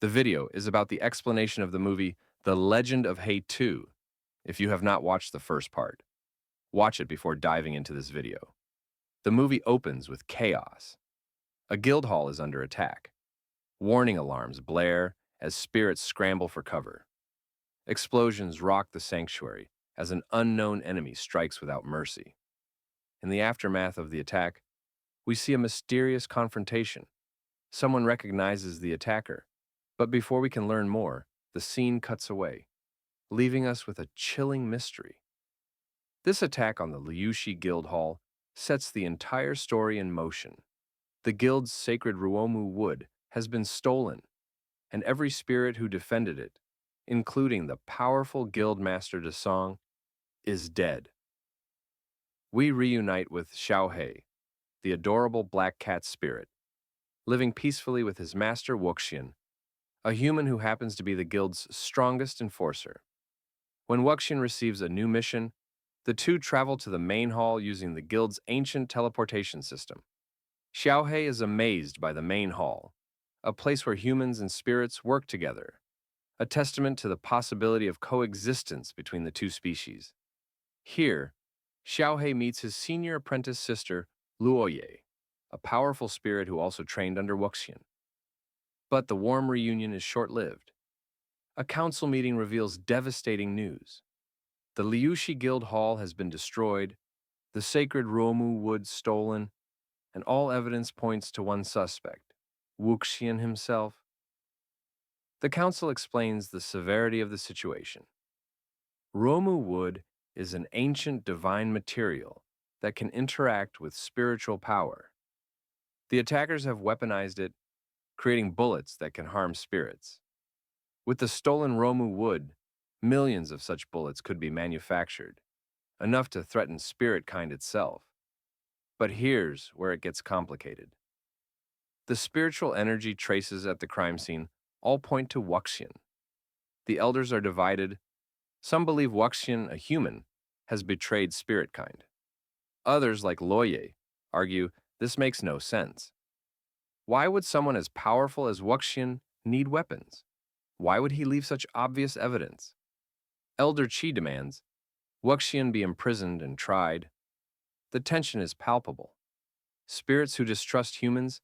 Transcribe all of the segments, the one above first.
The video is about the explanation of the movie The Legend of Hei 2. If you have not watched the first part, watch it before diving into this video. The movie opens with chaos. A guild hall is under attack. Warning alarms blare as spirits scramble for cover. Explosions rock the sanctuary as an unknown enemy strikes without mercy. In the aftermath of the attack, we see a mysterious confrontation. Someone recognizes the attacker, but before we can learn more, the scene cuts away, leaving us with a chilling mystery. This attack on the Liushi Guild Hall sets the entire story in motion. The guild's sacred Ruomu wood has been stolen, and every spirit who defended it, including the powerful guild master Desong, is dead. We reunite with Xiaohei, the adorable black cat spirit, living peacefully with his master Wuxian, a human who happens to be the guild's strongest enforcer. When Wuxian receives a new mission, the two travel to the main hall using the guild's ancient teleportation system. Xiaohei is amazed by the main hall, a place where humans and spirits work together, a testament to the possibility of coexistence between the two species. Here, Xiaohei meets his senior apprentice sister, Luoye, a powerful spirit who also trained under Wuxian. But the warm reunion is short-lived. A council meeting reveals devastating news. The Liushi Guild Hall has been destroyed, the sacred Romu wood stolen, and all evidence points to one suspect, Wuxian himself. The council explains the severity of the situation. Romu wood is an ancient divine material that can interact with spiritual power. The attackers have weaponized it, creating bullets that can harm spirits. With the stolen Romu wood, millions of such bullets could be manufactured, enough to threaten spirit kind itself. But here's where it gets complicated. The spiritual energy traces at the crime scene all point to Wuxian. The elders are divided. Some believe Wuxian, a human, has betrayed spirit kind. Others, like Loye, argue this makes no sense. Why would someone as powerful as Wuxian need weapons? Why would he leave such obvious evidence? Elder Qi demands Wuxian be imprisoned and tried. The tension is palpable. Spirits who distrust humans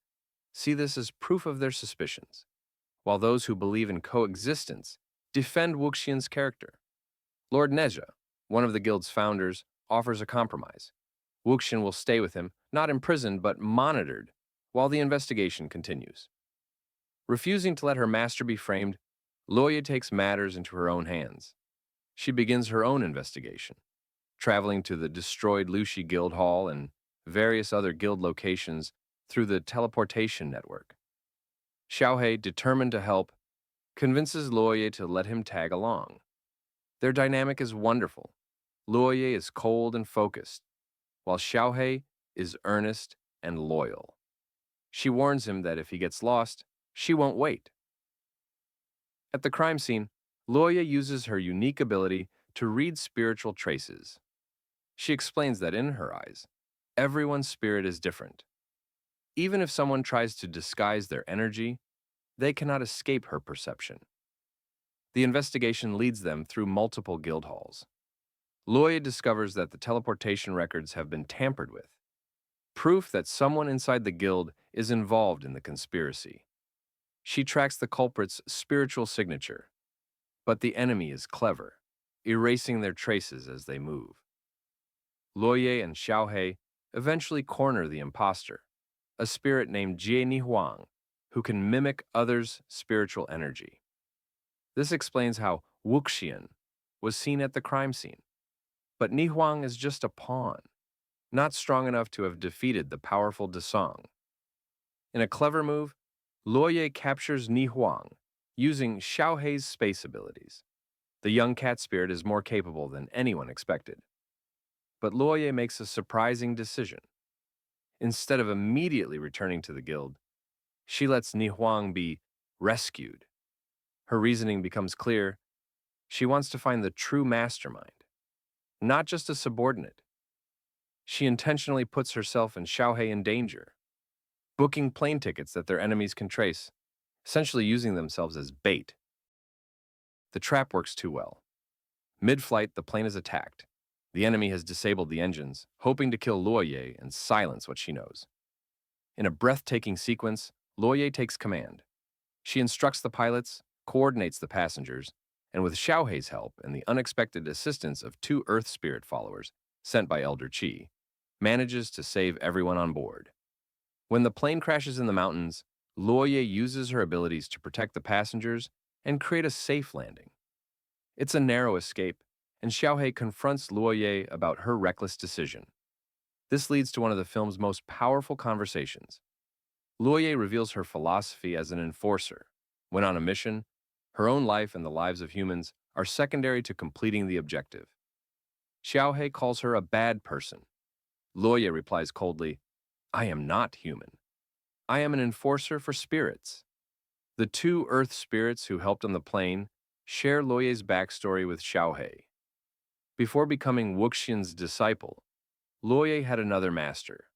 see this as proof of their suspicions, while those who believe in coexistence defend Wuxian's character. Lord Nezha, one of the guild's founders, offers a compromise. Wuxian will stay with him, not imprisoned but monitored, while the investigation continues. Refusing to let her master be framed, Loya takes matters into her own hands. She begins her own investigation, traveling to the destroyed Lushi Guild Hall and various other guild locations through the teleportation network. Xiaohei, determined to help, convinces Luoye to let him tag along. Their dynamic is wonderful. Luoye is cold and focused, while Xiaohei is earnest and loyal. She warns him that if he gets lost, she won't wait. At the crime scene, Luoye uses her unique ability to read spiritual traces. She explains that in her eyes, everyone's spirit is different. Even if someone tries to disguise their energy, they cannot escape her perception. The investigation leads them through multiple guild halls. Luoye discovers that the teleportation records have been tampered with, proof that someone inside the guild is involved in the conspiracy. She tracks the culprit's spiritual signature, but the enemy is clever, erasing their traces as they move. Luoye and Xiaohei eventually corner the imposter, a spirit named Jie Nihuang, who can mimic others' spiritual energy. This explains how Wuxian was seen at the crime scene. But Nihuang is just a pawn, not strong enough to have defeated the powerful Desong. In a clever move, Luoye captures Nihuang, using Xiaohei's space abilities. The young cat spirit is more capable than anyone expected. But Luoye makes a surprising decision. Instead of immediately returning to the guild, she lets Nihuang be rescued. Her reasoning becomes clear. She wants to find the true mastermind, not just a subordinate. She intentionally puts herself and Xiaohei in danger, booking plane tickets that their enemies can trace, essentially using themselves as bait. The trap works too well. Mid-flight, the plane is attacked. The enemy has disabled the engines, hoping to kill Luoye and silence what she knows. In a breathtaking sequence, Luoye takes command. She instructs the pilots, coordinates the passengers, and with Xiaohei's help and the unexpected assistance of two Earth Spirit followers sent by Elder Qi, manages to save everyone on board. When the plane crashes in the mountains, Luoye uses her abilities to protect the passengers and create a safe landing. It's a narrow escape, and Xiaohei confronts Luoye about her reckless decision. This leads to one of the film's most powerful conversations. Luoye reveals her philosophy as an enforcer. When on a mission, her own life and the lives of humans are secondary to completing the objective. Xiaohei calls her a bad person. Luoye replies coldly, "I am not human. I am an enforcer for spirits." The two Earth spirits who helped on the plane share Luoye's backstory with Xiaohei. Before becoming Wuxian's disciple, Luoye had another master.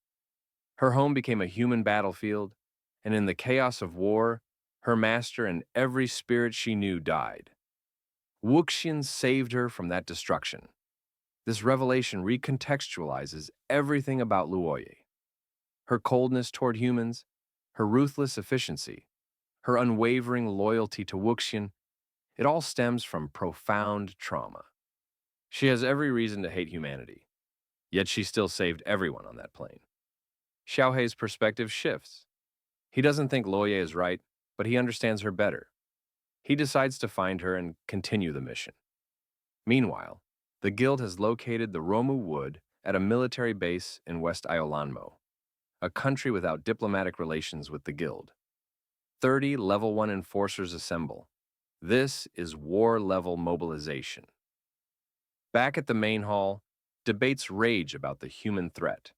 Her home became a human battlefield, and in the chaos of war, her master and every spirit she knew died. Wuxian saved her from that destruction. This revelation recontextualizes everything about Luoye. Her coldness toward humans, her ruthless efficiency, her unwavering loyalty to Wuxian, it all stems from profound trauma. She has every reason to hate humanity, yet she still saved everyone on that plane. Xiaohei's perspective shifts. He doesn't think Luoye is right, but he understands her better. He decides to find her and continue the mission. Meanwhile, the Guild has located the Romu Wood at a military base in West Iolanmo, a country without diplomatic relations with the Guild. 30 Level 1 enforcers assemble. This is war-level mobilization. Back at the main hall, debates rage about the human threat.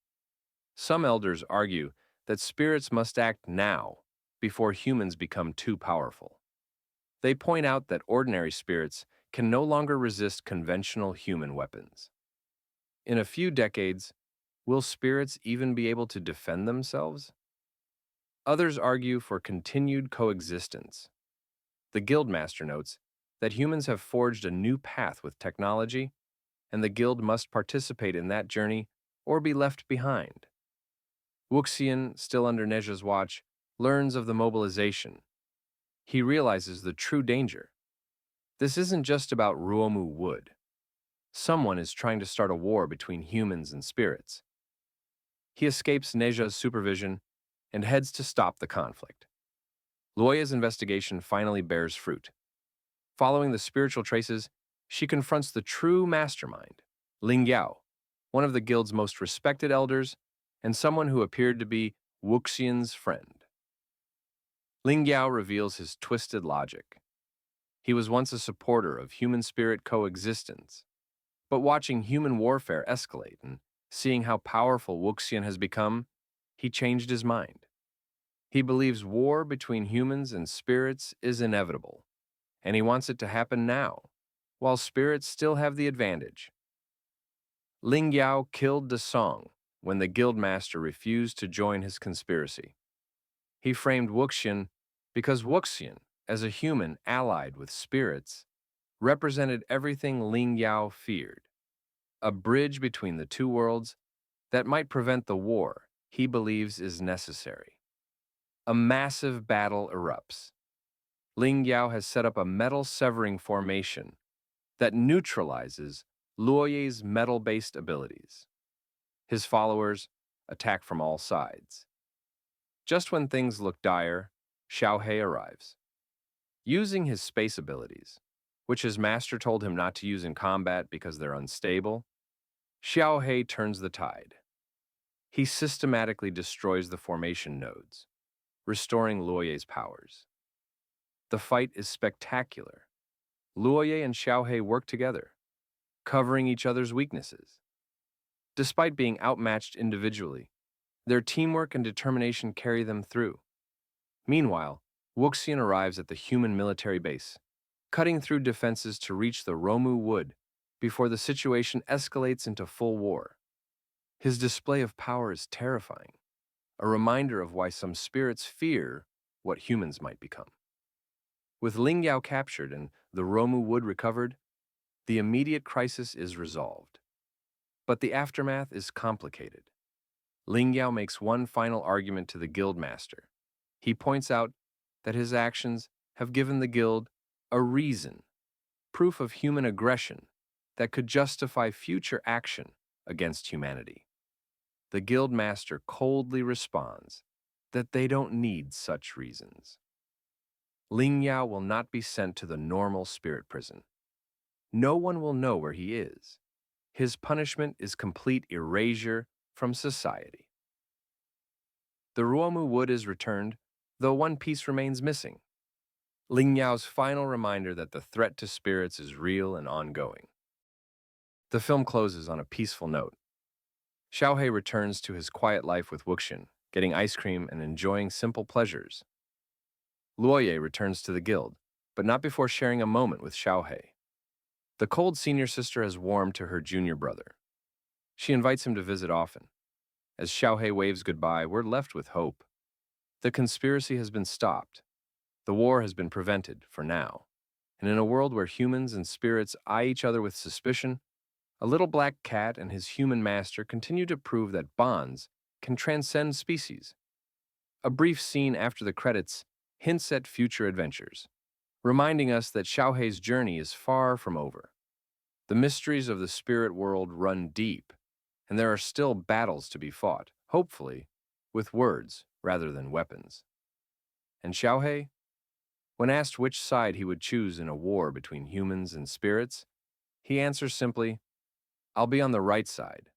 Some elders argue that spirits must act now before humans become too powerful. They point out that ordinary spirits can no longer resist conventional human weapons. In a few decades, will spirits even be able to defend themselves? Others argue for continued coexistence. The Guildmaster notes that humans have forged a new path with technology, and the Guild must participate in that journey or be left behind. Wuxian, still under Neja's watch, learns of the mobilization. He realizes the true danger. This isn't just about Ruomu Wood. Someone is trying to start a war between humans and spirits. He escapes Neja's supervision and heads to stop the conflict. Luoya's investigation finally bears fruit. Following the spiritual traces, she confronts the true mastermind, Ling Yao, one of the Guild's most respected elders and someone who appeared to be Wuxian's friend. Ling Yao reveals his twisted logic. He was once a supporter of human-spirit coexistence, but watching human warfare escalate and seeing how powerful Wuxian has become, he changed his mind. He believes war between humans and spirits is inevitable, and he wants it to happen now, while spirits still have the advantage. Ling Yao killed De Song when the Guildmaster refused to join his conspiracy. He framed Wuxian because Wuxian, as a human allied with spirits, represented everything Ling Yao feared, a bridge between the two worlds that might prevent the war he believes is necessary. A massive battle erupts. Ling Yao has set up a metal-severing formation that neutralizes Luoye's metal-based abilities. His followers attack from all sides. Just when things look dire, Xiaohei arrives. Using his space abilities, which his master told him not to use in combat because they're unstable, Xiaohei turns the tide. He systematically destroys the formation nodes, restoring Luoye's powers. The fight is spectacular. Luoye and Xiaohei work together, covering each other's weaknesses. Despite being outmatched individually, their teamwork and determination carry them through. Meanwhile, Wuxian arrives at the human military base, cutting through defenses to reach the Romu Wood before the situation escalates into full war. His display of power is terrifying, a reminder of why some spirits fear what humans might become. With Ling Yao captured and the Romu wood recovered, the immediate crisis is resolved. But the aftermath is complicated. Ling Yao makes one final argument to the guildmaster. He points out that his actions have given the guild a reason, proof of human aggression that could justify future action against humanity. The guildmaster coldly responds that they don't need such reasons. Ling Yao will not be sent to the normal spirit prison. No one will know where he is. His punishment is complete erasure from society. The Ruomu wood is returned, though one piece remains missing. Ling Yao's final reminder that the threat to spirits is real and ongoing. The film closes on a peaceful note. Xiaohei returns to his quiet life with Wuxian, getting ice cream and enjoying simple pleasures. Luoye returns to the guild, but not before sharing a moment with Xiaohei. The cold senior sister has warmed to her junior brother. She invites him to visit often. As Xiaohei waves goodbye, we're left with hope. The conspiracy has been stopped. The war has been prevented, for now. And in a world where humans and spirits eye each other with suspicion, a little black cat and his human master continue to prove that bonds can transcend species. A brief scene after the credits hints at future adventures, reminding us that Xiaohei's journey is far from over. The mysteries of the spirit world run deep, and there are still battles to be fought, hopefully, with words rather than weapons. And Xiaohei? When asked which side he would choose in a war between humans and spirits, he answers simply, "I'll be on the right side."